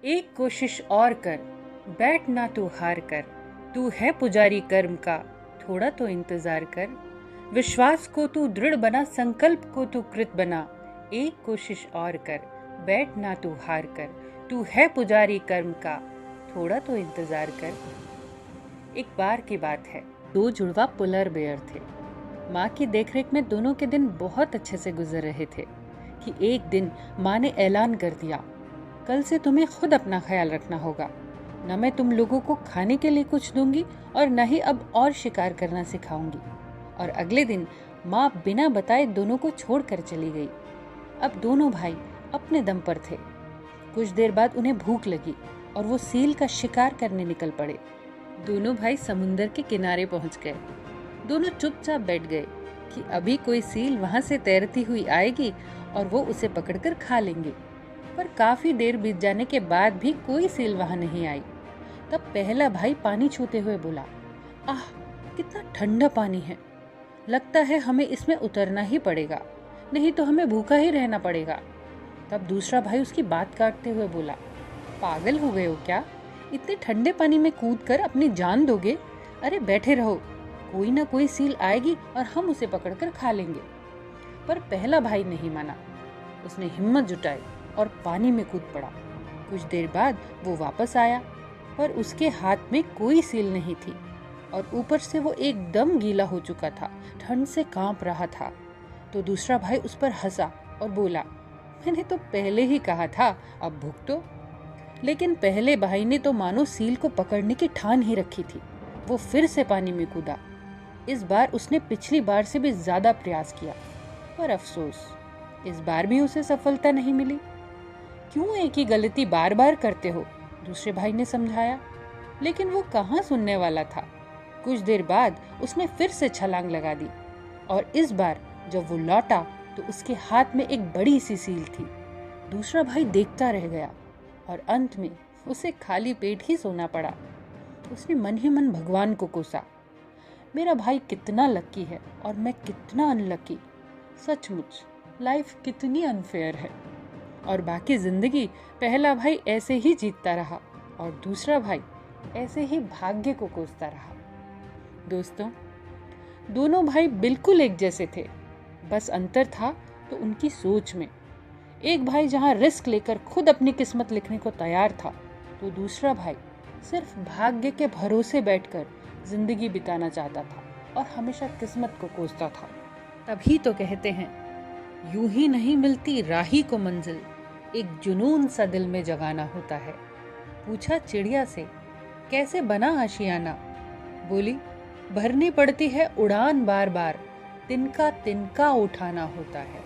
एक कोशिश और कर, बैठ ना तू हार कर। तू है पुजारी कर्म का, थोड़ा तो इंतजार कर। विश्वास को तू दृढ़ बना, संकल्प को तू कृत बना। एक कोशिश और कर, बैठ ना तू हार कर। तू है पुजारी कर्म का, थोड़ा तो इंतजार कर। एक बार की बात है, दो जुड़वा पोलर बेयर थे। माँ की देखरेख में दोनों के दिन बहुत अच्छे से गुजर रहे थे कि एक दिन माँ ने ऐलान कर दिया, कल से तुम्हें खुद अपना ख्याल रखना होगा। न मैं तुम लोगों को खाने के लिए कुछ दूंगी और न ही अब और शिकार करना सिखाऊंगी। और अगले दिन माँ बिना बताए दोनों को छोड़कर चली गई। अब दोनों भाई अपने दम पर थे। कुछ देर बाद उन्हें भूख लगी और वो सील का शिकार करने निकल पड़े। दोनों भाई समुंदर के किनारे पहुंच गए। दोनों चुपचाप बैठ गए कि अभी कोई सील वहां से तैरती हुई आएगी और वो उसे पकड़कर खा लेंगे। पर काफी देर बीत जाने के बाद भी कोई सील वहां नहीं आई। तब पहला भाई पानी छूते हुए बोला, आह कितना ठंडा पानी है, लगता है हमें इसमें उतरना ही पड़ेगा, नहीं तो हमें भूखा ही रहना पड़ेगा। तब दूसरा भाई उसकी बात काटते हुए बोला, पागल हो गए हो क्या, इतने ठंडे पानी में कूदकर अपनी जान दोगे? अरे बैठे रहो, कोई ना कोई सील आएगी और हम उसे पकड़कर खा लेंगे। पर पहला भाई नहीं माना। उसने हिम्मत जुटाई और पानी में कूद पड़ा। कुछ देर बाद वो वापस आया, पर उसके हाथ में कोई सील नहीं थी और ऊपर से वो एकदम गीला हो चुका था, ठंड से कांप रहा था। तो दूसरा भाई उस पर हंसा और बोला, मैंने तो पहले ही कहा था, अब भुगतो। लेकिन पहले भाई ने तो मानो सील को पकड़ने की ठान ही रखी थी। वो फिर से पानी में कूदा। इस बार उसने पिछली बार से भी ज्यादा प्रयास किया, पर अफसोस इस बार भी उसे सफलता नहीं मिली। क्यों एक ही गलती बार बार करते हो? दूसरे भाई ने समझाया, लेकिन वो कहाँ सुनने वाला था। कुछ देर बाद उसने फिर से छलांग लगा दी और इस बार जब वो लौटा तो उसके हाथ में एक बड़ी सी सील थी। दूसरा भाई देखता रह गया और अंत में उसे खाली पेट ही सोना पड़ा। उसने मन ही मन भगवान को कोसा, मेरा भाई कितना लकी है और मैं कितना अनलकी। सचमुच लाइफ कितनी अनफेयर है। और बाकी जिंदगी पहला भाई ऐसे ही जीतता रहा और दूसरा भाई ऐसे ही भाग्य को कोसता रहा। दोस्तों, दोनों भाई बिल्कुल एक जैसे थे, बस अंतर था तो उनकी सोच में। एक भाई जहां रिस्क लेकर खुद अपनी किस्मत लिखने को तैयार था, तो दूसरा भाई सिर्फ भाग्य के भरोसे बैठकर जिंदगी बिताना चाहता था और हमेशा किस्मत को कोसता था। तभी तो कहते हैं, यूं ही नहीं मिलती राही को मंजिल, एक जुनून सा दिल में जगाना होता है। पूछा चिड़िया से, कैसे बना आशियाना? बोली, भरनी पड़ती है उड़ान बार बार, तिनका तिनका उठाना होता है।